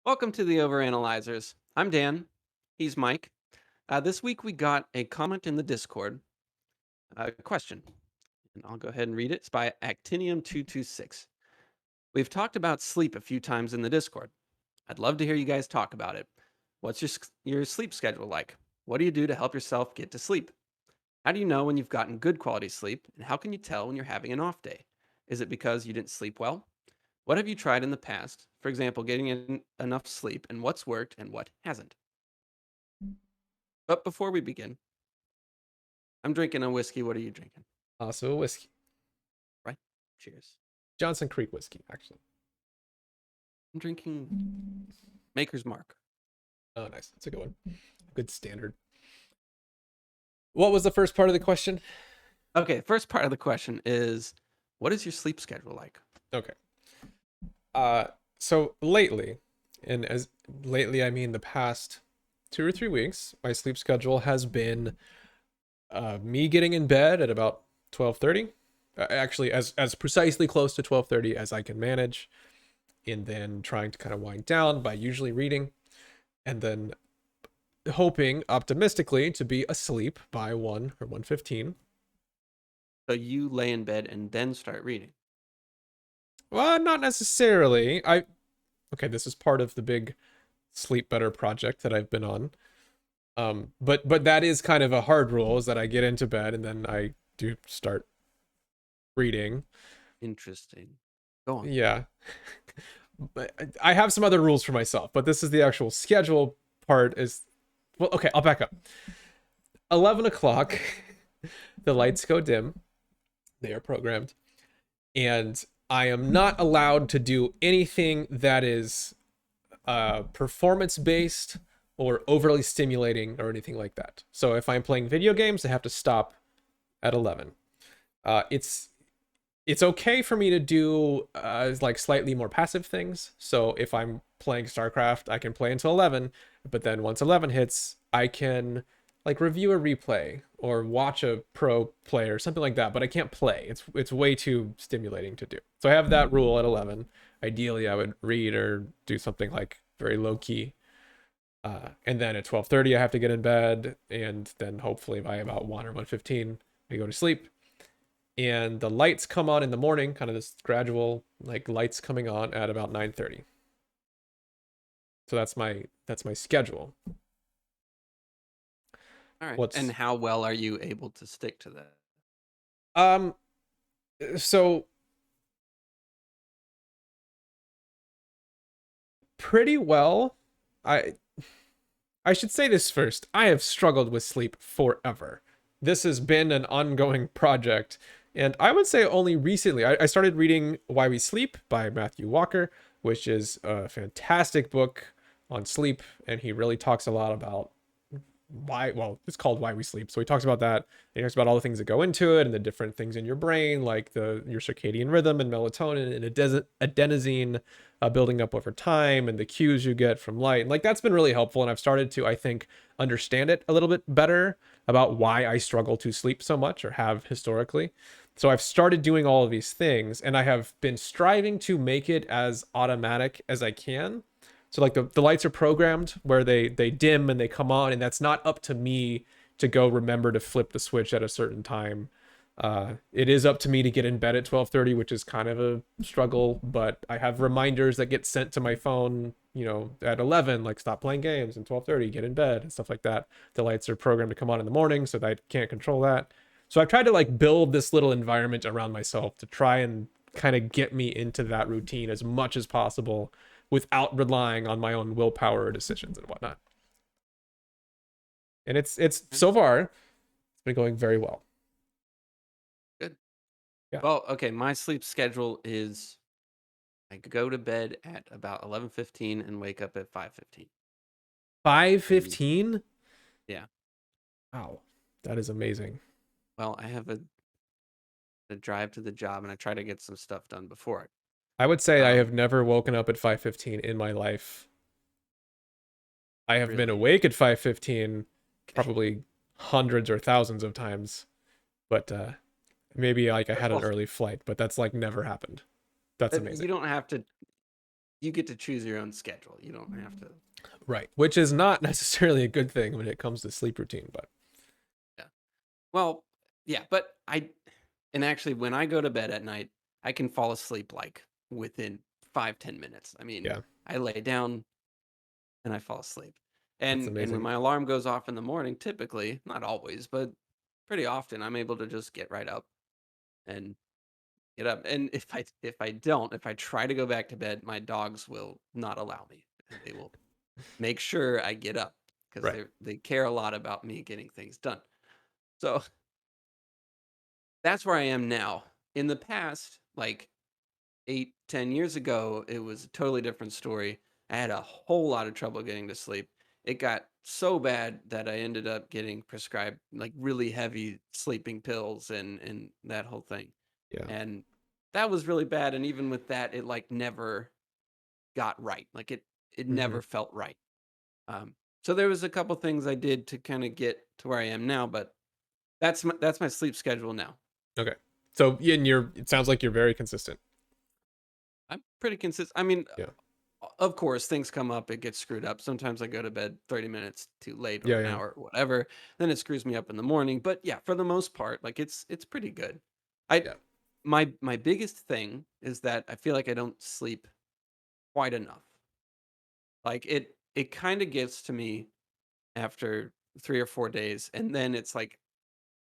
Welcome to the OverAnalyzers. I'm Dan. He's Mike. This week we got a comment in the Discord, a question, and I'll go ahead and read it. It's by Actinium226. We've talked about sleep a few times in the Discord. I'd love to hear you guys talk about it. What's your sleep schedule like? What do you do to help yourself get to sleep? How do you know when you've gotten good quality sleep, and how can you tell when you're having an off day? Is it because you didn't sleep well? What have you tried in the past? For example, getting in enough sleep, and what's worked and what hasn't? But before we begin, I'm drinking a whiskey. What are you drinking? Also a whiskey. Right? Cheers. Johnson Creek whiskey, actually. I'm drinking Maker's Mark. Oh, nice. That's a good one. Good standard. What was the first part of the question? Okay, first part of the question is, what is your sleep schedule like? Okay. So lately, and as lately I mean the past 2 or 3 weeks, my sleep schedule has been me getting in bed at about 12:30. Actually, as precisely close to 12:30 as I can manage, and then trying to kind of wind down by usually reading, and then hoping optimistically to be asleep by 1 or 1:15. So you lay in bed and then start reading. Well, not necessarily. Okay, this is part of the big sleep better project that I've been on. But that is kind of a hard rule, is that I get into bed and then I do start reading. Interesting. Go on. Yeah. But I have some other rules for myself, but this is the actual schedule part is, well, okay, I'll back up. 11 o'clock, the lights go dim. They are programmed. And I am not allowed to do anything that is performance based or overly stimulating or anything like that. So if I'm playing video games, I have to stop at 11. It's okay for me to do like slightly more passive things. So if I'm playing Starcraft, I can play until 11, but then once 11 hits, I can like review a replay or watch a pro play or something like that, but I can't play. It's way too stimulating to do. So I have that rule at 11. Ideally, I would read or do something like very low key. And then at 12:30, I have to get in bed, and then hopefully by about 1 or 1:15, I go to sleep. And the lights come on in the morning, kind of this gradual like lights coming on at about 9:30. So that's my schedule. All right. And What's how well are you able to stick to that? um so pretty well. I I should say this first. I have struggled with sleep forever. This has been an ongoing project. And I would say only recently, I started reading Why We Sleep by Matthew Walker, which is a fantastic book on sleep. And he really talks a lot about why, well, it's called Why We Sleep. So he talks about that. He talks about all the things that go into it and the different things in your brain, like your circadian rhythm and melatonin and adenosine building up over time and the cues you get from light. And like that's been really helpful. And I've started to, I think, understand it a little bit better about why I struggle to sleep so much or have historically. So I've started doing all of these things and I have been striving to make it as automatic as I can. So like the lights are programmed where they dim and they come on, and that's not up to me to go remember to flip the switch at a certain time. It is up to me to get in bed at 12:30, which is kind of a struggle, but I have reminders that get sent to my phone, at 11, like stop playing games, and 12:30, get in bed and stuff like that. The lights are programmed to come on in the morning, so that I can't control that. So I've tried to like build this little environment around myself to try and kind of get me into that routine as much as possible without relying on my own willpower or decisions and whatnot. And it's so far it's been going very well. Good. Yeah. Well, okay. My sleep schedule is I go to bed at about 11:15 and wake up at 5:15. And 5:15? yeah. Wow. That is amazing. Well, I have a drive to the job and I try to get some stuff done before it. I would say I Um, have never woken up at 5:15 in my life. I have been really. awake at 5:15 Okay. probably hundreds or thousands of times, but maybe like I had an Well, early flight, but that's like never happened. That's you amazing. don't have to. you get to choose your own schedule. You don't have to. Right. Which is not necessarily a good thing when it comes to sleep routine, but Yeah. Well, yeah, but and actually, when I go to bed at night, I can fall asleep like within 5-10 minutes. I mean, yeah, I lay down and I fall asleep. that's And when amazing. my alarm goes off in the morning, typically, not always, but pretty often, I'm able to just get right up and get up. And if I try to go back to bed, my dogs will not allow me, and they will make sure I get up because Right. they care a lot about me getting things done. So that's where I am now. In the past, like 8-10 years ago, it was a totally different story. I had a whole lot of trouble getting to sleep. It got so bad that I ended up getting prescribed like really heavy sleeping pills and that whole thing. Yeah. And that was really bad. And even with that, it like never got right. Like it Hmm. never felt right. So there was a couple things I did to kind of get to where I am now, but that's my sleep schedule now. Okay. So, and it sounds like you're very consistent. I'm pretty consistent. I mean, Yeah. of course, things come up, it gets screwed up. Sometimes I go to bed 30 minutes too late or Yeah. an Yeah. hour or whatever. Then it screws me up in the morning. But yeah, for the most part, like it's pretty good. I Yeah. my biggest thing is that I feel like I don't sleep quite enough. Like it kind of gets to me after 3 or 4 days, and then it's like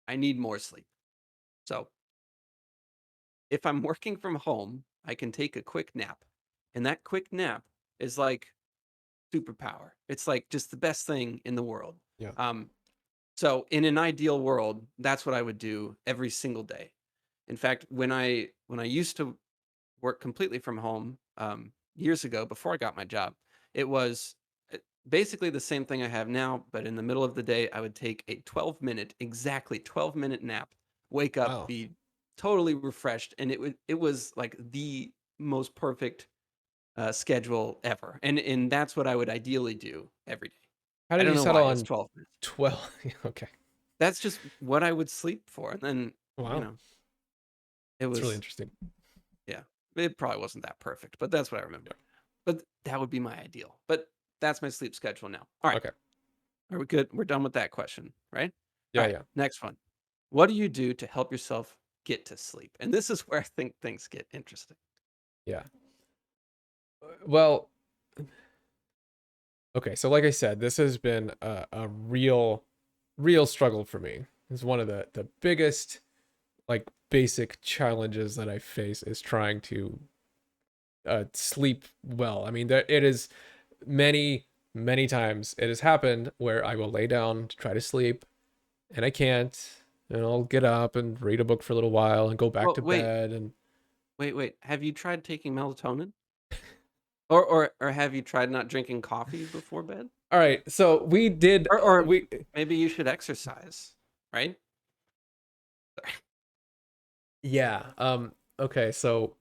I need more sleep. So if I'm working from home, I can take a quick nap. And that quick nap is like superpower. It's like just the best thing in the world. Yeah. Um, so in an ideal world, that's what I would do every single day. In fact, when I used to work completely from home years ago before I got my job, it was basically the same thing I have now, but in the middle of the day, I would take a exactly 12-minute nap, wake up, Wow. be totally refreshed, and it was like the most perfect schedule ever. And that's what I would ideally do every day. How I did don't you know why settle it's on 12 minutes. 12? Okay. That's just what I would sleep for. And then, you Wow. know, it That's really was, interesting. yeah, it probably wasn't that perfect, but that's what I Yeah. remember. But that would be my ideal. But that's my sleep schedule now. All right. Okay. Are we good? We're done with that question, right? All Yeah. right. Yeah. Next one. What do you do to help yourself get to sleep? And this is where I think things get interesting. Yeah. Well, okay. So, like I said, this has been a real struggle for me. It's one of the biggest, like, basic challenges that I face is trying to sleep well. I mean, there it is many times it has happened where I will lay down to try to sleep and I can't, and I'll get up and read a book for a little while and go back Well, to bed. And wait. Have you tried taking melatonin? Or have you tried not drinking coffee before bed? all right, so we did Or we maybe you should exercise, right? yeah, okay, so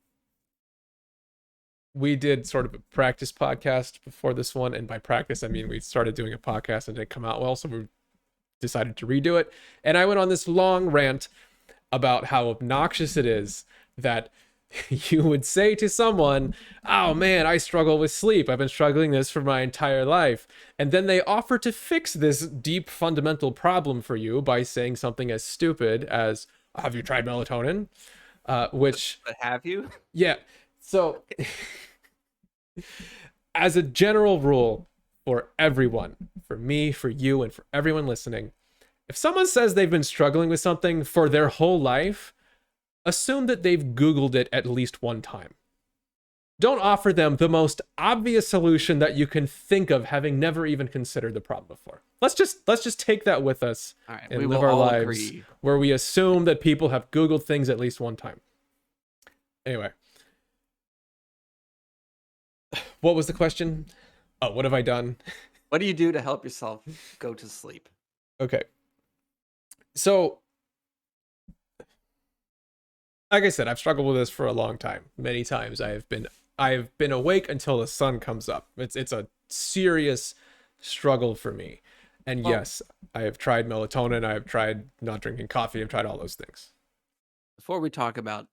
we did sort of a practice podcast before this one, and by practice I mean we started doing a podcast and it didn't come out well, so we decided to redo it. And I went on this long rant about how obnoxious it is that you would say to someone, "Oh man, I struggle with sleep. I've been struggling this for my entire life." And then they offer to fix this deep fundamental problem for you by saying something as stupid as, "Have you tried melatonin?" Which, But have you? yeah. So, as a general rule for everyone, for me, for you, and for everyone listening, if someone says they've been struggling with something for their whole life, assume that they've Googled it at least one time. Don't offer them the most obvious solution that you can think of, having never even considered the problem before. Let's just take that with us All right, we and will live our all lives agree. where we assume that people have Googled things at least one time. Anyway, what was the question? Oh, what have I done? What do you do to help yourself go to sleep? Okay. So, like I said, I've struggled with this for a long time. Many times I have been awake until the sun comes up. It's a serious struggle for me. And Well, yes, I have tried melatonin, I have tried not drinking coffee, I've tried all those things. before we talk about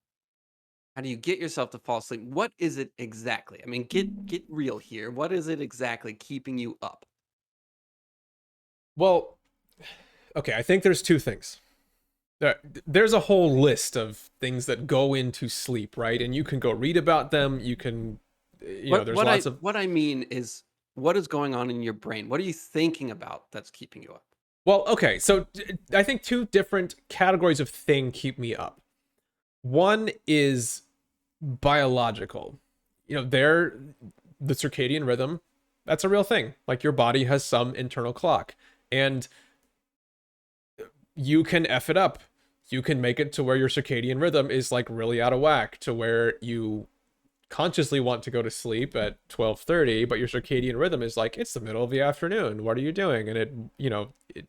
How do you get yourself to fall asleep? What is it exactly? I mean, get real here. What is it exactly keeping you up? Well, okay, I think there's two things. There's a whole list of things that go into sleep, right? And you can go read about them. You can, What there's what lots I of. what I mean is what is going on in your brain? What are you thinking about that's keeping you up? Well, okay, so I think two different categories of thing keep me up. One is biological. They're the circadian rhythm. That's a real thing. Like your body has some internal clock, and you can F it up. You can make it to where your circadian rhythm is like really out of whack, to where you consciously want to go to sleep at 12:30, but your circadian rhythm is like it's the middle of the afternoon. What are you doing? And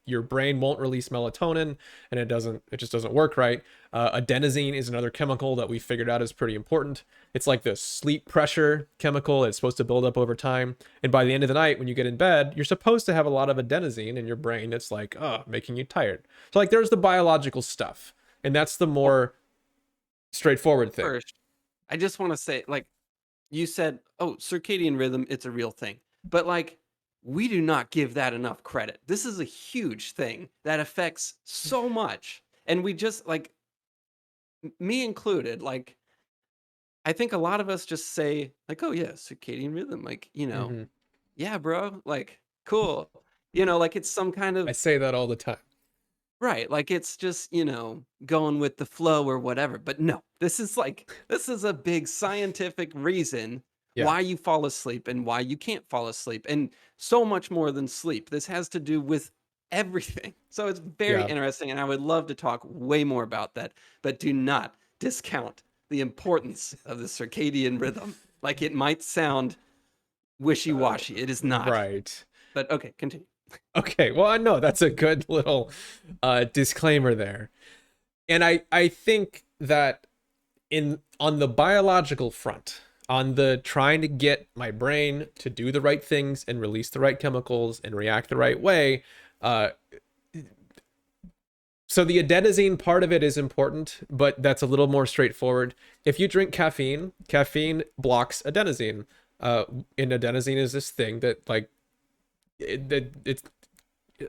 your brain won't release melatonin, and it just doesn't work right. Adenosine is another chemical that we figured out is pretty important. It's like the sleep pressure chemical. It's supposed to build up over time, and by the end of the night when you get in bed, you're supposed to have a lot of adenosine in your brain. It's like, oh, making you tired. So like there's the biological stuff, and that's the Well, more straightforward thing. first, I just want to say, like, you said, oh, circadian rhythm, it's a real thing. But like, we do not give that enough credit. This is a huge thing that affects so much. And we just like me included, like I think a lot of us just say, like, oh yeah, circadian rhythm, like, Hmm. yeah, bro, like, cool. Like it's some kind I of say that all the time. right, like it's just, going with the flow or whatever. But no, this is a big scientific reason Yeah. why you fall asleep and why you can't fall asleep. And so much more than sleep. This has to do with everything. So it's very Yeah. interesting and I would love to talk way more about that, but do not discount the importance of the circadian rhythm. Like it might sound wishy-washy. It is not. Right. But okay, continue. Okay. Well, I know that's a good little disclaimer there. And I think that in on the biological front, on the trying to get my brain to do the right things and release the right chemicals and react the right way, uh, so the adenosine part of it is important, but that's a little more straightforward. If you drink caffeine, caffeine blocks adenosine. And adenosine is this thing that like it's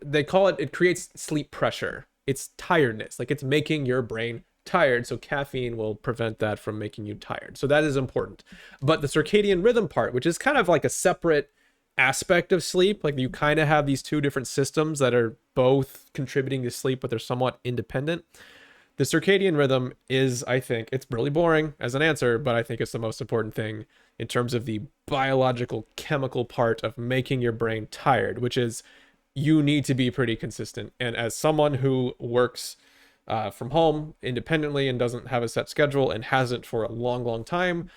they call it, it creates sleep pressure. It's tiredness, like it's making your brain tired. So caffeine will prevent that from making you tired. So that is important. But the circadian rhythm part, which is kind of like a separate aspect of sleep, like you kind of have these two different systems that are both contributing to sleep, but they're somewhat independent. The circadian rhythm is, I think, it's really boring as an answer, but I think it's the most important thing in terms of the biological chemical part of making your brain tired, which is you need to be pretty consistent. And as someone who works from home independently and doesn't have a set schedule and hasn't for a long, long time,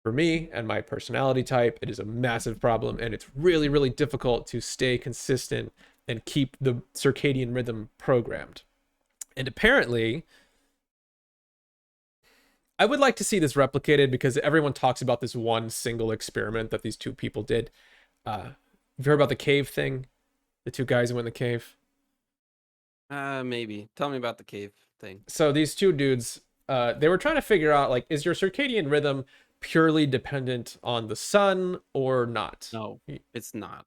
for me and my personality type, it is a massive problem. And it's really, really difficult to stay consistent and keep the circadian rhythm programmed. And apparently, I would like to see this replicated because everyone talks about this one single experiment that these two people did. You've heard about the cave thing? The two guys who went in the cave? Maybe. Tell me about the cave thing. So these two dudes, they were trying to figure out, like, is your circadian rhythm purely dependent on the sun or not? No, it's not.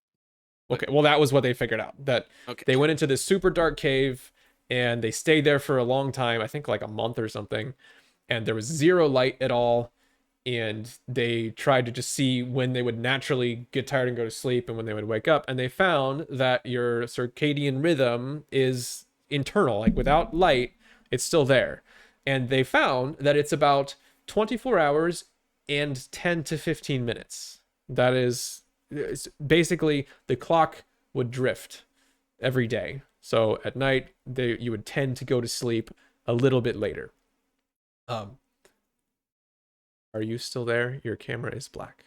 Okay, well, that was what they figured out. That Okay. they went into this super dark cave and they stayed there for a long time, I think like a month or something, and there was zero light at all. And they tried to just see when they would naturally get tired and go to sleep and when they would wake up. And they found that your circadian rhythm is internal, like without light, it's still there. And they found that it's about 24 hours and 10 to 15 minutes. That is basically the clock would drift every day. So at night, you would tend to go to sleep a little bit later. Um, are you still there? Your camera is black.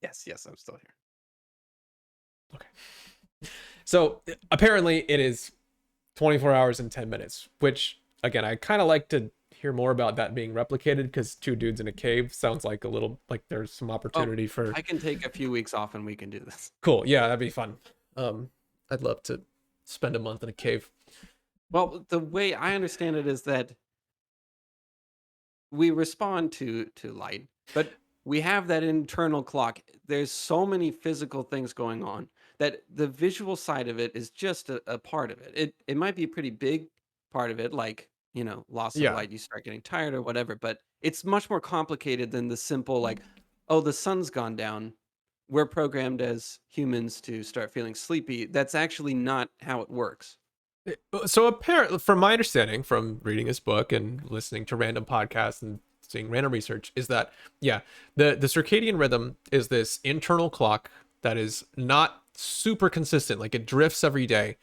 Yes, I'm still here. Okay. So apparently it is 24 hours and 10 minutes, which again, I kind of like to hear more about that being replicated because two dudes in a cave sounds like a little like there's some opportunity for. I can take a few weeks off and we can do this. Cool. Yeah, that'd be fun. I'd love to spend a month in a cave. Well, the way I understand it is that we respond to light, but we have that internal clock. There's so many physical things going on that the visual side of it is just a part of it. It might be a pretty big part of it, like, loss of Yeah. light, you start getting tired or whatever, but it's much more complicated than the simple like, oh, the sun's gone down. We're programmed as humans to start feeling sleepy. That's actually not how it works. So apparently, from my understanding, from reading this book and listening to random podcasts and seeing random research, is that yeah, the circadian rhythm is this internal clock that is not super consistent. Like it drifts every day,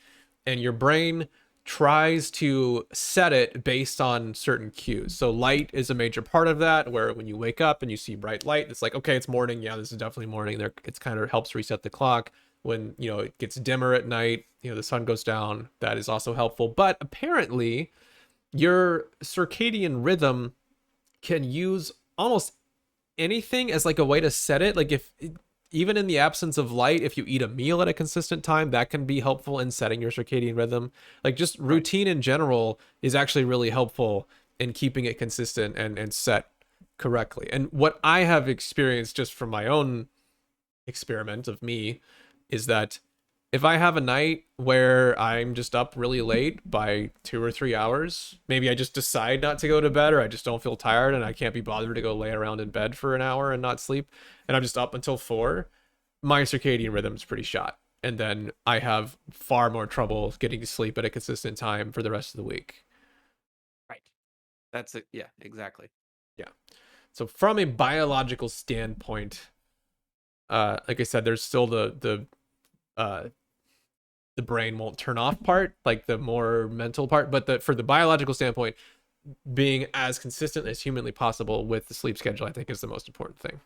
and your brain tries to set it based on certain cues. So light is a major part of that, where when you wake up and you see bright light, it's like, okay, it's morning. Yeah, this is definitely morning. There, it's kind of helps reset the clock. When it gets dimmer at night, the sun goes down, that is also helpful. But apparently your circadian rhythm can use almost anything as like a way to set it. Like if even in the absence of light, if you eat a meal at a consistent time, that can be helpful in setting your circadian rhythm. Like just Right. routine in general is actually really helpful in keeping it consistent and set correctly. And what I have experienced just from my own experiment of me is that if I have a night where I'm just up really late by 2 or 3 hours, maybe I just decide not to go to bed, or I just don't feel tired and I can't be bothered to go lay around in bed for an hour and not sleep, and I'm just up until 4, my circadian rhythm's pretty shot. And then I have far more trouble getting to sleep at a consistent time for the rest of the week. Right. That's it. Yeah, exactly. Yeah. So from a biological standpoint, like I said, there's still uh the brain won't turn off part, like the more mental part, but for the biological standpoint, being as consistent as humanly possible with the sleep schedule, I think is the most important thing.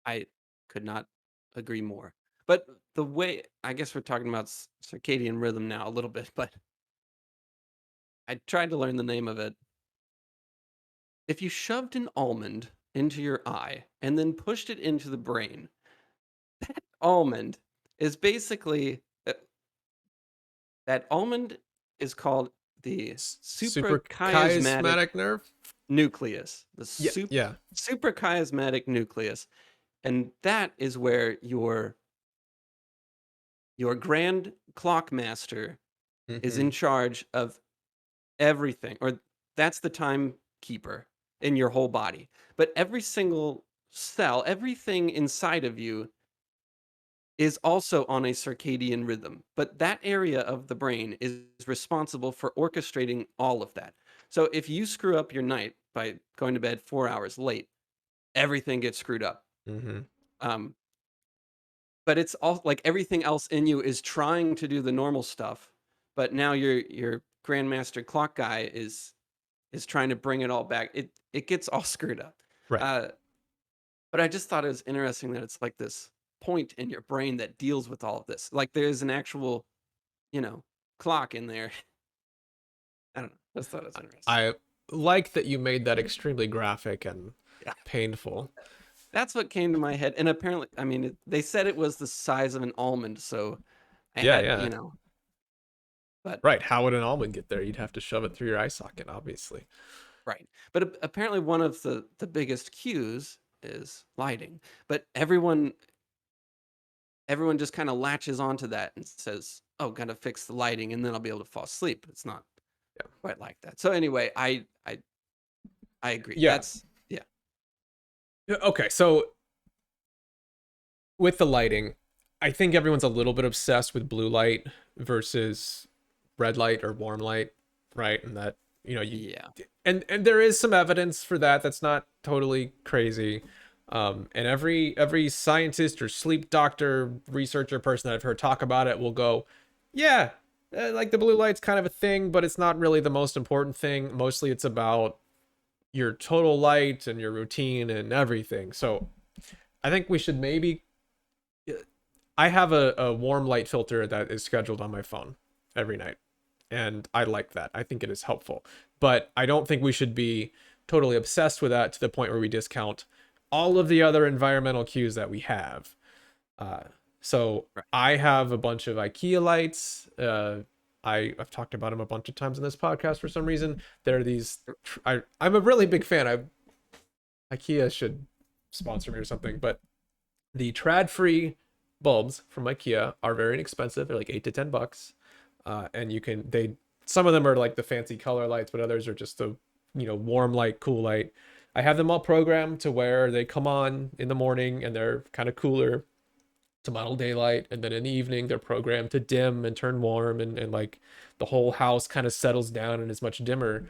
I could not agree more. But the way I guess we're talking about circadian rhythm now a little bit, but I tried to learn the name of it. If you shoved an almond into your eye and then pushed it into the brain, almond is basically that almond is called the Super suprachiasmatic chiasmatic nerve. nucleus. The Yeah, yeah. suprachiasmatic nucleus, and that is where your grand clockmaster is Mm-hmm. in charge of everything, or that's the timekeeper in your whole body. But every single cell, everything inside of you is also on a circadian rhythm. But that area of the brain is responsible for orchestrating all of that. So if you screw up your night by going to bed 4 hours late, everything gets screwed up. Mm-hmm. Um, but it's all like everything else in you is trying to do the normal stuff, but now your grandmaster clock guy is trying to bring it all back. It gets all screwed up. Right. Uh, but I just thought it was interesting that it's like this point in your brain that deals with all of this. Like there's an actual, you know, clock in there. I don't know. Just thought it was interesting. I like that you made that extremely graphic and Yeah, painful. that's what came to my head. And apparently, I mean, they said it was the size of an almond, so I Yeah, had, yeah. but Right. How would an almond get there? You'd have to shove it through your eye socket, obviously. right. But apparently, one of the biggest cues is lighting. But everyone just kind of latches onto that and says, "Oh, gotta fix the lighting, and then I'll be able to fall asleep." It's not quite like that. So anyway, I agree. Yeah. That's yeah, Yeah. Okay, so with the lighting, I think everyone's a little bit obsessed with blue light versus red light or warm light, right? And that, you yeah, and there is some evidence for that. That's not totally crazy. And every scientist or sleep doctor, researcher person that I've heard talk about it will go, yeah, like the blue light's kind of a thing, but it's not really the most important thing. Mostly it's about your total light and your routine and everything. So I think we should maybe I have a warm light filter that is scheduled on my phone every night. And I like that. I think it is helpful. But I don't think we should be totally obsessed with that to the point where we discount all of the other environmental cues that we have. Uh, so right. I have a bunch of IKEA lights. I've talked about them a bunch of times in this podcast for some reason. They're these. I'm a really big fan. IKEA should sponsor me or something, but the trad-free bulbs from IKEA are very inexpensive. They're like $8 to $10, and you can they some of them are like the fancy color lights, but others are just the warm light, cool light. I have them all programmed to where they come on in the morning and they're kind of cooler to model daylight, and then in the evening they're programmed to dim and turn warm, and like the whole house kind of settles down and is much dimmer.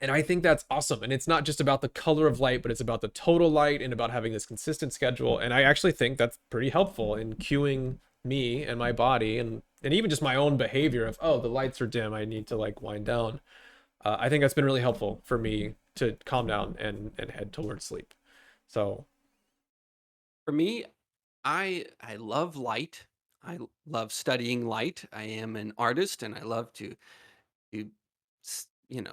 And I think that's awesome. And it's not just about the color of light, but it's about the total light and about having this consistent schedule. And I actually think that's pretty helpful in cueing me and my body, and even just my own behavior of, oh, the lights are dim, I need to like wind down. I think that's been really helpful for me to calm down and head towards sleep. So For me, I love light. I love studying light. I am an artist, and I love to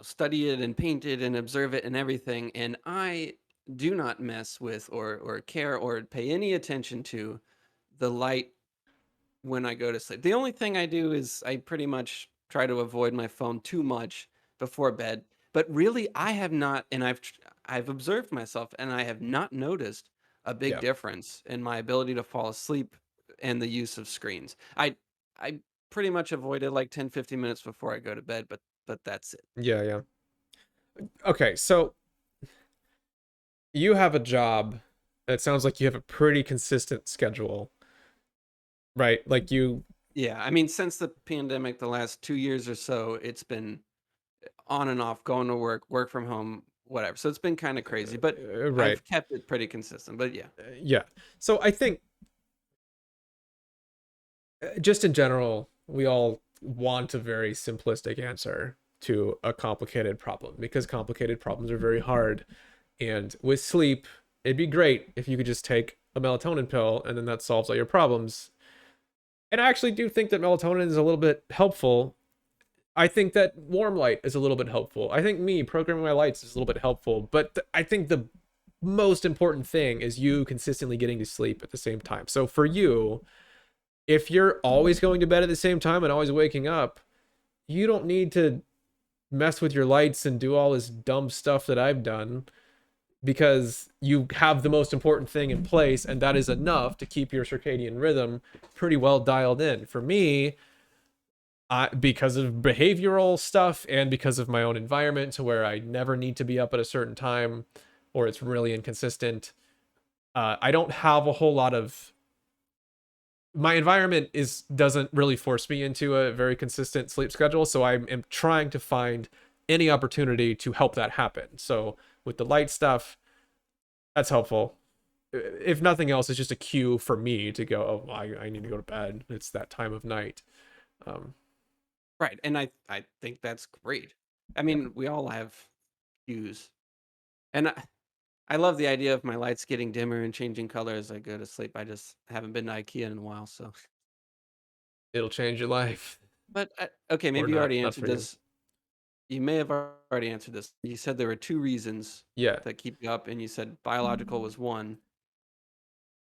study it and paint it and observe it and everything. And I do not mess with or care or pay any attention to the light when I go to sleep. The only thing I do is I pretty much try to avoid my phone too much before bed. But really, I have not, and I've observed myself, and I have not noticed a big yeah, difference in my ability to fall asleep and the use of screens. I pretty much avoid it like 10-15 minutes before I go to bed, but that's it. yeah. Okay, so you have a job. It sounds like you have a pretty consistent schedule, right? Like you, Yeah, I mean, since the pandemic, the last 2 years or so, it's been on and off, going to work, work from home, whatever. So it's been kind of crazy, but right? I've kept it pretty consistent. But yeah. Yeah. So I think just in general, we all want a very simplistic answer to a complicated problem because complicated problems are very hard. And with sleep, it'd be great if you could just take a melatonin pill and then that solves all your problems. And I actually do think that melatonin is a little bit helpful. I think that warm light is a little bit helpful. I think me programming my lights is a little bit helpful. But I think the most important thing is you consistently getting to sleep at the same time. So for you, if you're always going to bed at the same time and always waking up, you don't need to mess with your lights and do all this dumb stuff that I've done because you have the most important thing in place, and that is enough to keep your circadian rhythm pretty well dialed in. For me, because of behavioral stuff and because of my own environment to where I never need to be up at a certain time or it's really inconsistent, I don't have a whole lot of my environment doesn't really force me into a very consistent sleep schedule, so I am trying to find any opportunity to help that happen. So with the light stuff, that's helpful. If nothing else, it's just a cue for me to go, oh, I need to go to bed. It's that time of night. Um, Right. And I think that's great. I yeah. mean, we all have cues. And I love the idea of my lights getting dimmer and changing color as I go to sleep. I just haven't been to IKEA in a while, so. It'll change your life. But okay, Or maybe you not. already Not answered for you. this. You may have already answered this. You said there were two reasons Yeah. that keep you up, and you said biological was one, and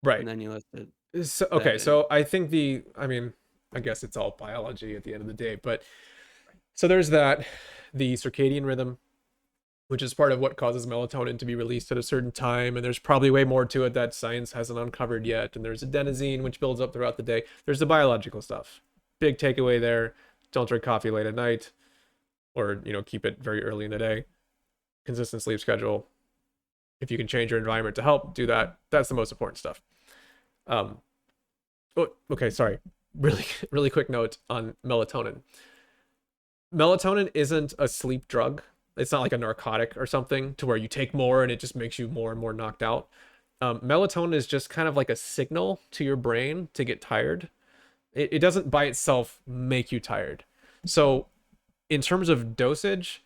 Right. then you listed So, that okay. and So I think I mean, I guess it's all biology at the end of the day. But so there's that, the circadian rhythm, which is part of what causes melatonin to be released at a certain time. And there's probably way more to it that science hasn't uncovered yet. And there's adenosine, which builds up throughout the day. There's the biological stuff. Big takeaway there. Don't drink coffee late at night, or, keep it very early in the day. Consistent sleep schedule. If you can change your environment to help, do that. That's the most important stuff. Um, oh, okay, sorry. Really, really quick note on melatonin. Melatonin isn't a sleep drug. It's not like a narcotic or something to where you take more and it just makes you more and more knocked out. Melatonin is just kind of like a signal to your brain to get tired. It doesn't by itself make you tired. So, in terms of dosage,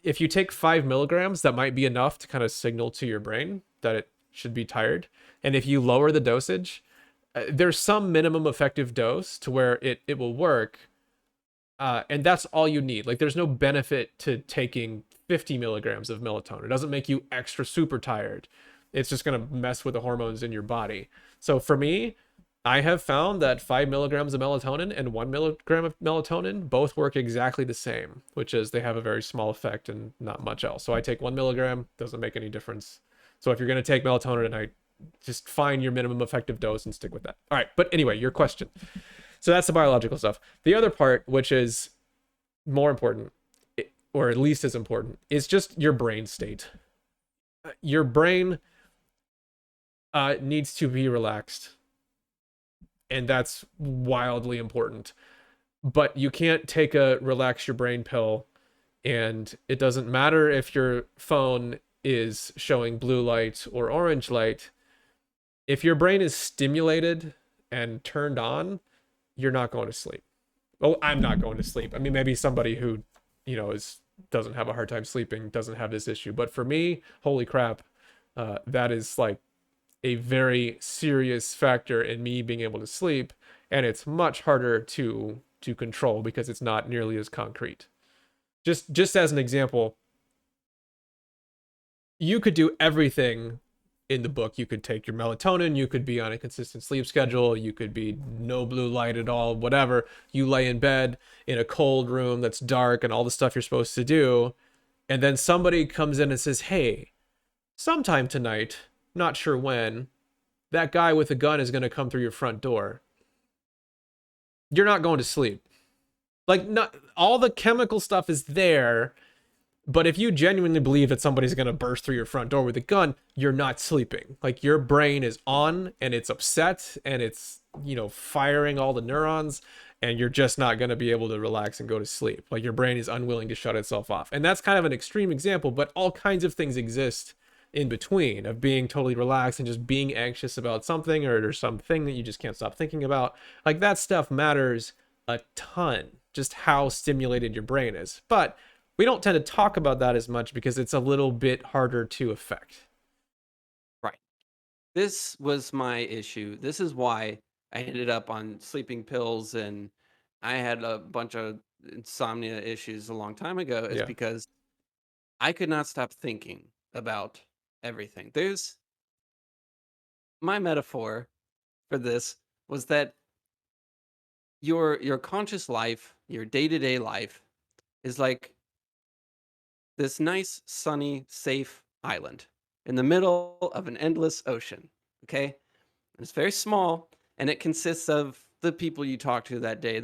if you take 5 milligrams, that might be enough to kind of signal to your brain that it should be tired. And if you lower the dosage, there's some minimum effective dose to where it will work. And that's all you need. Like, there's no benefit to taking 50 milligrams of melatonin. It doesn't make you extra super tired. It's just going to mess with the hormones in your body. So for me, I have found that 5 milligrams of melatonin and 1 milligram of melatonin both work exactly the same, which is they have a very small effect and not much else. So I take 1 milligram, doesn't make any difference. So if you're going to take melatonin at night, just find your minimum effective dose and stick with that. All right. But anyway, your question. So that's the biological stuff. The other part, which is more important, or at least as important, is just your brain state. Your brain needs to be relaxed, and that's wildly important. But you can't take a relax your brain pill, and it doesn't matter if your phone is showing blue light or orange light. If your brain is stimulated and turned on, you're not going to sleep. Well, I'm not going to sleep. I mean, maybe somebody who, is doesn't have a hard time sleeping doesn't have this issue. But for me, holy crap, that is like a very serious factor in me being able to sleep, and it's much harder to control because it's not nearly as concrete. Just as an example, you could do everything in the book. You could take your melatonin, you could be on a consistent sleep schedule, you could be no blue light at all, whatever. You lay in bed in a cold room that's dark and all the stuff you're supposed to do, and then somebody comes in and says, "Hey, sometime tonight, not sure when, that guy with a gun is going to come through your front door." You're not going to sleep. Like, not all the chemical stuff is there, but if you genuinely believe that somebody's going to burst through your front door with a gun, you're not sleeping. Like, your brain is on and it's upset and it's, firing all the neurons, and you're just not going to be able to relax and go to sleep. Like, your brain is unwilling to shut itself off. And that's kind of an extreme example, but all kinds of things exist in between of being totally relaxed and just being anxious about something, or there's something that you just can't stop thinking about. Like, that stuff matters a ton, just how stimulated your brain is. But we don't tend to talk about that as much because it's a little bit harder to affect. Right. This was my issue. This is why I ended up on sleeping pills, and I had a bunch of insomnia issues a long time ago, is Yeah. because I could not stop thinking about everything. There's my metaphor for this was that your conscious life, your day-to-day life is like this nice, sunny, safe island in the middle of an endless ocean. Okay? It's very small, and it consists of the people you talk to that day,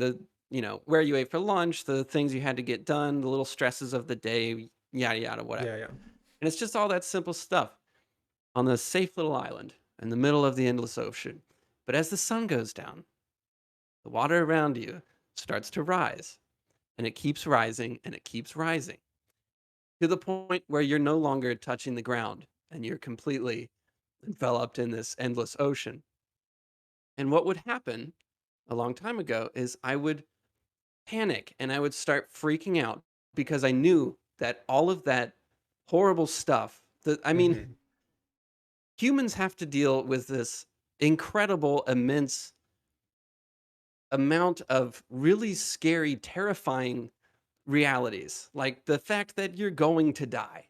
where you ate for lunch, the things you had to get done, the little stresses of the day, yada yada, whatever. Yeah, yeah. And it's just all that simple stuff on this safe little island in the middle of the endless ocean. But as the sun goes down, the water around you starts to rise, and it keeps rising and it keeps rising to the point where you're no longer touching the ground and you're completely enveloped in this endless ocean. And what would happen a long time ago is I would panic and I would start freaking out because I knew that all of that horrible stuff that, I mean, Mm-hmm. humans have to deal with this incredible, immense amount of really scary, terrifying realities. Like the fact that you're going to die,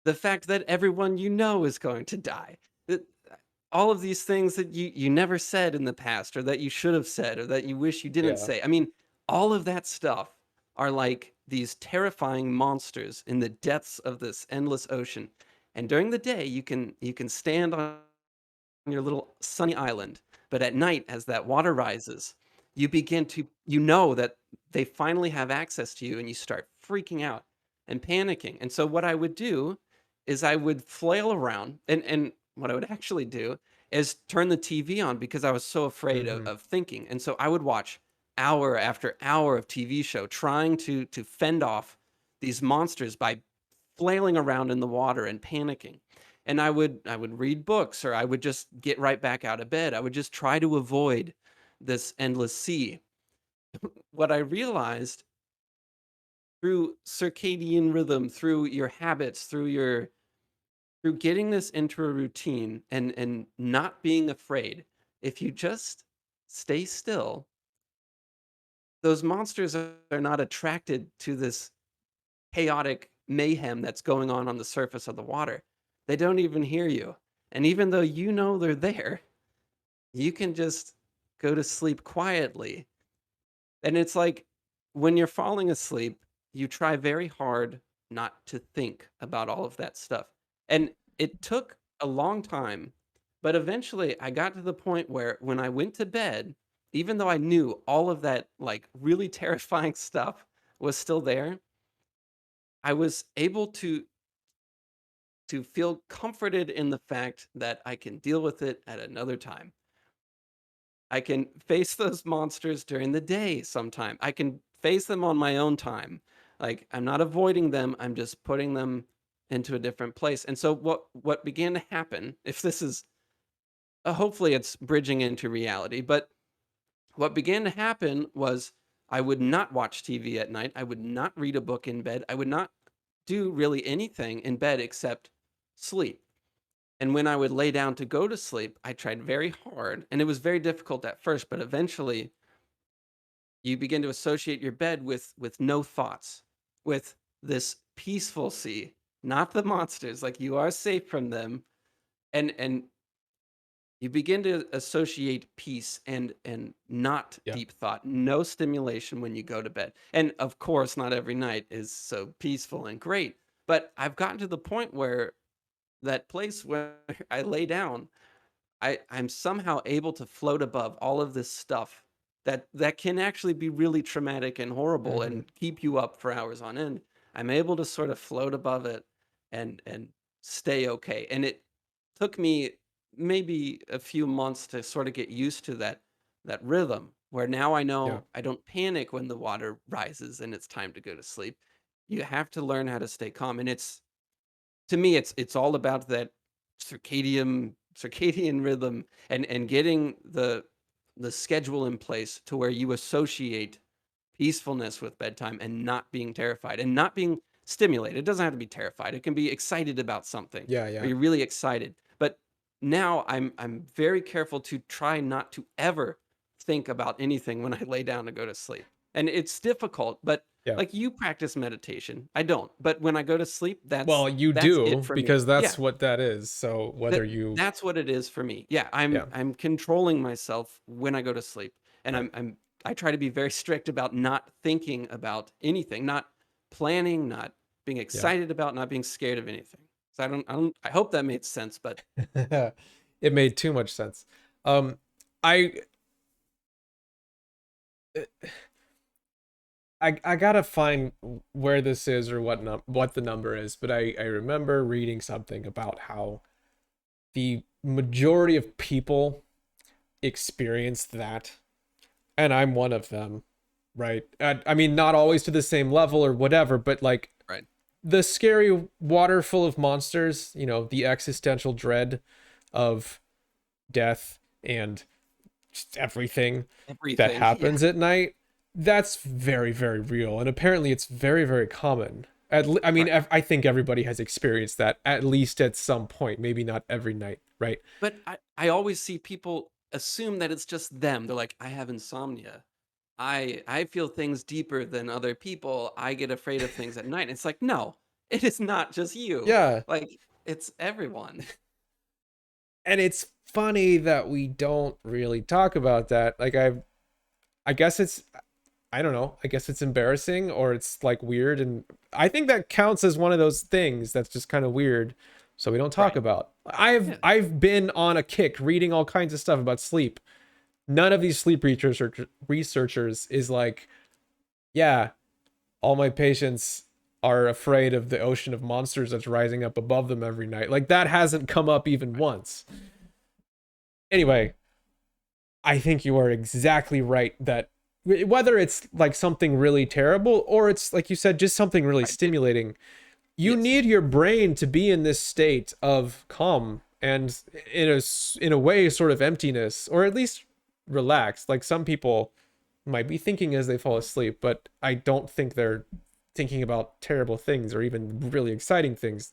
the fact that everyone you know is going to die. That all of these things that you never said in the past, or that you should have said, or that you wish you didn't Yeah. say. I mean, all of that stuff are like these terrifying monsters in the depths of this endless ocean. And during the day, you can stand on your little sunny island, but at night, as that water rises, you know that they finally have access to you, and you start freaking out and panicking. And so what I would do is I would flail around, and what I would actually do is turn the TV on because I was so afraid of, Mm-hmm. of thinking. And so I would watch hour after hour of TV show trying to fend off these monsters by flailing around in the water and panicking. And I would read books, or I would just get right back out of bed. I would just try to avoid this endless sea. What I realized through circadian rhythm, through your habits, through getting this into a routine, and not being afraid, if you just stay still, those monsters are not attracted to this chaotic mayhem that's going on the surface of the water. They don't even hear you. And even though you know they're there, you can just go to sleep quietly. And it's like when you're falling asleep, you try very hard not to think about all of that stuff. And it took a long time, but eventually I got to the point where when I went to bed, even though I knew all of that like really terrifying stuff was still there, I was able to feel comforted in the fact that I can deal with it at another time. I can face those monsters during the day sometime. I can face them on my own time. Like, I'm not avoiding them, I'm just putting them into a different place. And so what began to happen, if this is hopefully it's bridging into reality, but what began to happen was I would not watch TV at night. I would not read a book in bed. I would not do really anything in bed except sleep. And when I would lay down to go to sleep, I tried very hard, and it was very difficult at first, but eventually you begin to associate your bed with no thoughts, with this peaceful sea, not the monsters, like you are safe from them, and you begin to associate peace and not Yeah. deep thought, no stimulation when you go to bed. And of course, not every night is so peaceful and great, but I've gotten to the point where that place where I lay down, I'm somehow able to float above all of this stuff that can actually be really traumatic and horrible Hmm. and keep you up for hours on end. I'm able to sort of float above it and stay okay. And it took me maybe a few months to sort of get used to that rhythm where now I Yeah. know I don't panic when the water rises and it's time to go to sleep. You have to learn how to stay calm, and it's to me, it's all about that circadian rhythm and getting the schedule in place to where you associate peacefulness with bedtime and not being terrified and not being stimulated. It doesn't have to be terrified. It can be excited about something Yeah. or Yeah. you're really excited. But now I'm very careful to try not to ever think about anything when I lay down to go to sleep. And it's difficult, but Yeah. like you practice meditation. I don't. But when I go to sleep, Well, you that's it do for me. because that's Yeah. what that is. So whether you, That's what it is for me. Yeah, yeah, I'm controlling myself when I go to sleep, and right. I try to be very strict about not thinking about anything, not planning, not being Yeah. excited about, not being scared of anything. So I hope that made sense, but It made too much sense. Um, I, I gotta find where this is or what the number is, but I remember reading something about how the majority of people experience that, and I'm one of them, right? I mean, not always to the same level or whatever, but like right. the scary water full of monsters, the existential dread of death and just everything that Everything. Yeah, happens at night, that's very, very real. And apparently it's very, very common. I mean, right. I think everybody has experienced that at least at some point, maybe not every night, right? But I always see people assume that it's just them. They're like, I have insomnia. I feel things deeper than other people. I get afraid of things at night. It's like, no, it is not just you. Yeah. Like, it's everyone. And it's funny that we don't really talk about that. Like I guess it's I don't know. I guess it's embarrassing or it's like weird, and I think that counts as one of those things that's just kind of weird, so we don't talk Right. about. I've Yeah. I've been on a kick reading all kinds of stuff about sleep. None of these sleep researchers is like, yeah, all my patients are afraid of the ocean of monsters that's rising up above them every night. Like that hasn't come up even Right. once. Anyway, I think you are exactly right that whether it's like something really terrible or it's like you said just something really Right. stimulating, you Yes. need your brain to be in this state of calm and in a way sort of emptiness or at least relaxed. Like some people might be thinking as they fall asleep, but I don't think they're thinking about terrible things or even really exciting things.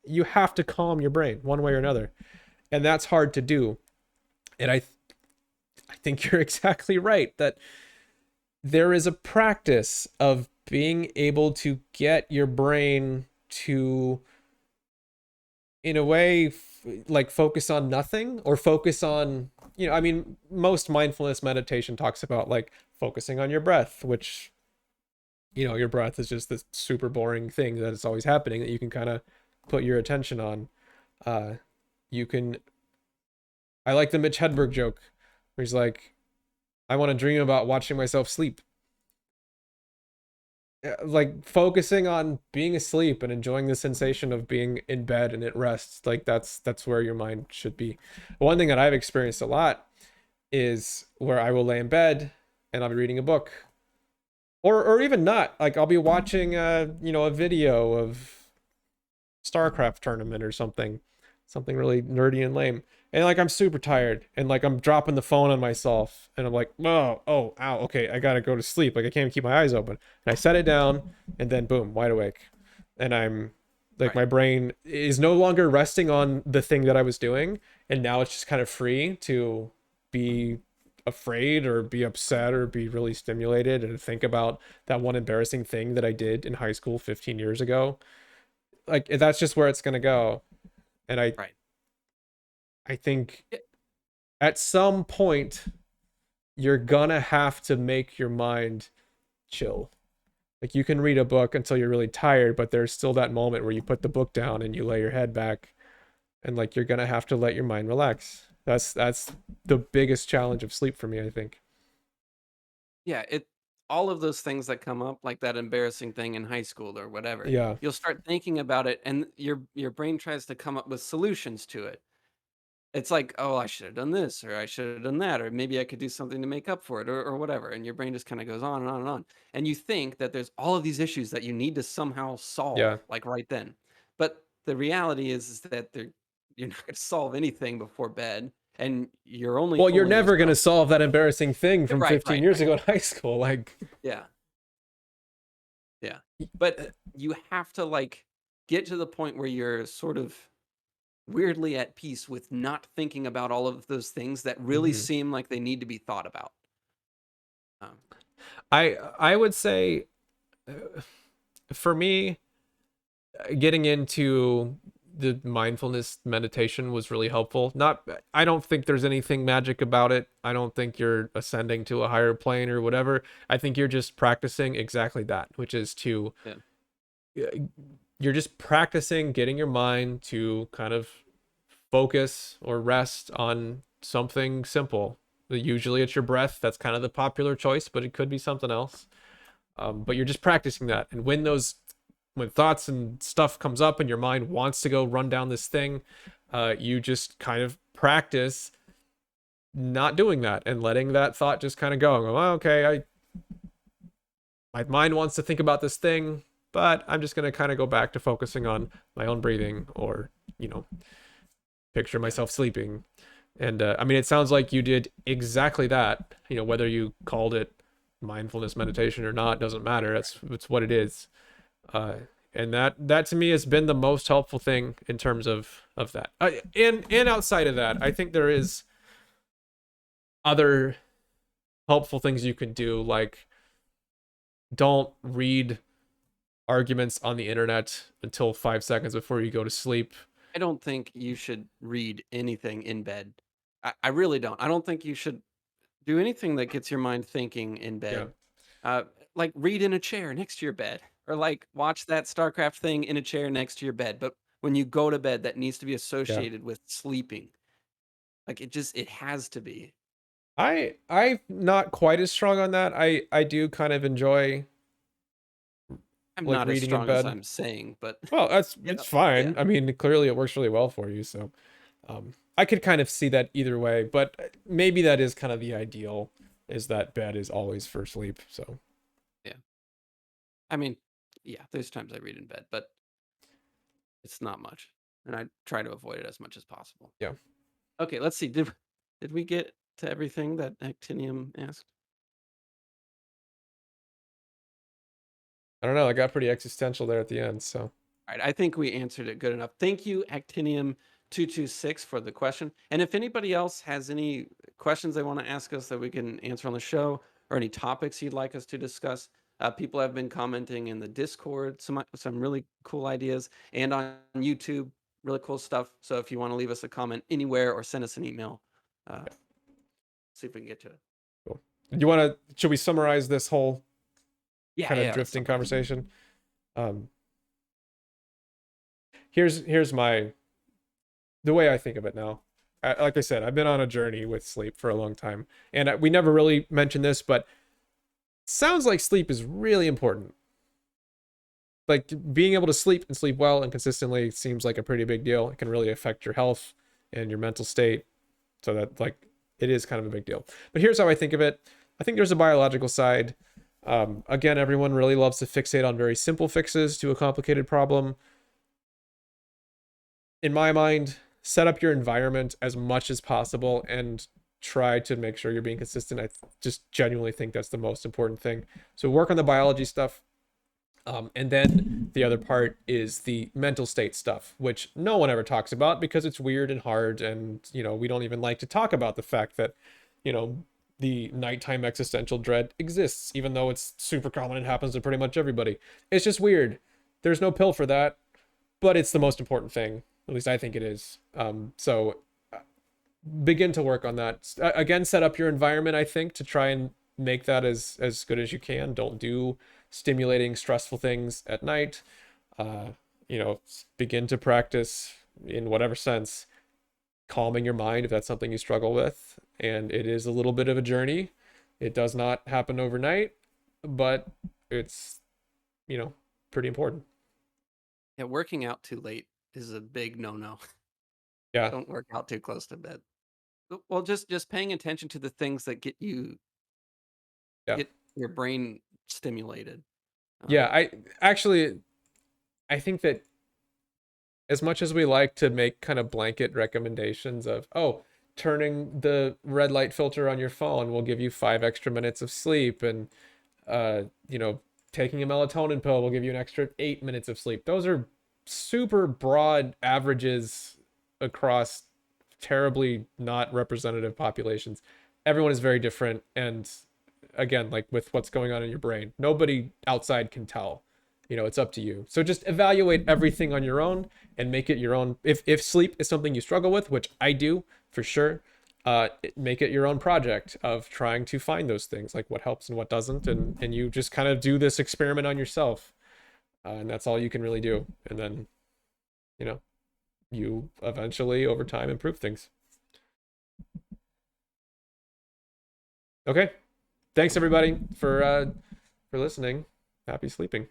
You have to calm your brain one way or another, and that's hard to do. And I think you're exactly right that there is a practice of being able to get your brain to, in a way, like focus on nothing or focus on, I mean, most mindfulness meditation talks about like focusing on your breath, which, your breath is just this super boring thing that is always happening that you can kind of put your attention on. Uh, you can, I like the Mitch Hedberg joke where he's like, I want to dream about watching myself sleep. Like focusing on being asleep and enjoying the sensation of being in bed and at rest, like that's where your mind should be. One thing that I've experienced a lot is where I will lay in bed and I'll be reading a book, or even not, like I'll be watching a video of Starcraft tournament or something really nerdy and lame, and like I'm super tired and like I'm dropping the phone on myself and I'm like, oh, ow, okay, I gotta go to sleep, like I can't keep my eyes open, and I set it down and then boom, wide awake, and I'm like, Right. my brain is no longer resting on the thing that I was doing, and now it's just kind of free to be afraid or be upset or be really stimulated and think about that one embarrassing thing that I did in high school 15 years ago. Like that's just where it's going to go. And Right. I think Yeah. at some point you're gonna have to make your mind chill. Like you can read a book until you're really tired, but there's still that moment where you put the book down and you lay your head back, and like you're gonna have to let your mind relax. That's the biggest challenge of sleep for me, I think. Yeah, all of those things that come up, like that embarrassing thing in high school or whatever, Yeah. you'll start thinking about it, and your brain tries to come up with solutions to it. It's like, "Oh, I should have done this, or I should have done that, or maybe I could do something to make up for it, or whatever," and your brain just kinda goes on and on and on, and you think that there's all of these issues that you need to somehow solve, Yeah. like, right then. But the reality is that you're not gonna solve anything before bed, and you're only Well, you're fooling never gonna yourself. solve that embarrassing thing Yeah, from right, 15 right, years right. ago in high school. Like, Yeah, yeah. But you have to, like, get to the point where you're sort of weirdly at peace with not thinking about all of those things that really mhm. seem like they need to be thought about. Um, I would say, for me, getting into the mindfulness meditation was really helpful. Not, I don't think there's anything magic about it. I don't think you're ascending to a higher plane or whatever. I think you're just practicing exactly that, which is to, yeah, uh, you're just practicing getting your mind to kind of focus or rest on something simple. Usually it's your breath. That's kind of the popular choice, but it could be something else. But you're just practicing that. And when thoughts and stuff comes up and your mind wants to go run down this thing, you just kind of practice not doing that and letting that thought just kind of go. And go, oh, okay, my mind wants to think about this thing, but I'm just gonna kind of go back to focusing on my own breathing, or you know, picture yeah, myself sleeping. And I mean, it sounds like you did exactly that. Whether you called it mindfulness meditation or not doesn't matter. It's what it is. Uh, and that to me has been the most helpful thing in terms of that. And outside of that, I think there is other helpful things you can do, like don't read arguments on the internet until 5 seconds before you go to sleep. I don't think you should read anything in bed. I really don't. I don't think you should do anything that gets your mind thinking in Yeah, bed. Uh, like read in a chair next to your bed, or like watch that StarCraft thing in a chair next to your bed. But when you go to bed, that needs to be yeah. associated with sleeping. Like it has to be. I'm not quite as strong on that. I do kind of enjoy I'm like not as reading in strong as bed. I'm saying, but Well, it's yeah. fine. I mean, clearly it works really well for you, so I could kind of see that either way, but maybe that is kind of the ideal, is that bed is always for sleep. So, Yeah. I mean, yeah, there's times I read in bed, but it's not much. And I try to avoid it as much as possible. yeah. Okay, let's see. Did we get to everything that Actinium asked? I don't know. I got pretty existential there at the end, so All right, I think we answered it good enough. Thank you, Actinium226, for the question. And if anybody else has any questions they want to ask us that we can answer on the show, or any topics you'd like us to discuss, people have been commenting in the Discord some really cool ideas, and on YouTube, really cool stuff. So if you want to leave us a comment anywhere or send us an email, uh, see if we can get to it. Cool. Should we summarize this whole Yeah, kind of yeah. drifting conversation? Um, here's the way I think of it now. Like I said, I've been on a journey with sleep for a long time, and we never really mentioned this, but sounds like sleep is really important. Like being able to sleep and sleep well and consistently seems like a pretty big deal. It can really affect your health and your mental state. So that like it is kind of a big deal. But here's how I think of it. I think there's a biological side. Again, everyone really loves to fixate on very simple fixes to a complicated problem. In my mind, set up your environment as much as possible and try to make sure you're being consistent. I just genuinely think that's the most important thing. So work on the biology stuff. And then the other part is the mental state stuff, which no one ever talks about because it's weird and hard. And, we don't even like to talk about the fact that, the nighttime existential dread exists, even though it's super common and happens to pretty much everybody. It's just weird. There's no pill for that, but it's the most important thing. At least I think it is. So begin to work on that. Again, set up your environment, I think, to try and make that as good as you can. Don't do stimulating, stressful things at night. Begin to practice in whatever sense, calming your mind if that's something you struggle with. And it is a little bit of a journey. It does not happen overnight, but it's, pretty important. Yeah, working out too late is a big no-no. Yeah. Don't work out too close to bed. Well, just paying attention to the things that get your brain stimulated. Yeah, I think that as much as we like to make kind of blanket recommendations of, turning the red light filter on your phone will give you 5 extra minutes of sleep, and taking a melatonin pill will give you an extra 8 minutes of sleep. Those are super broad averages across terribly not representative populations. Everyone is very different, and again, like with what's going on in your brain, nobody outside can tell. It's up to you. So just evaluate everything on your own and make it your own. If sleep is something you struggle with, which I do for sure, make it your own project of trying to find those things, like what helps and what doesn't, and you just kind of do this experiment on yourself, and that's all you can really do. And then, you eventually over time improve things. Okay, thanks everybody for listening. Happy sleeping.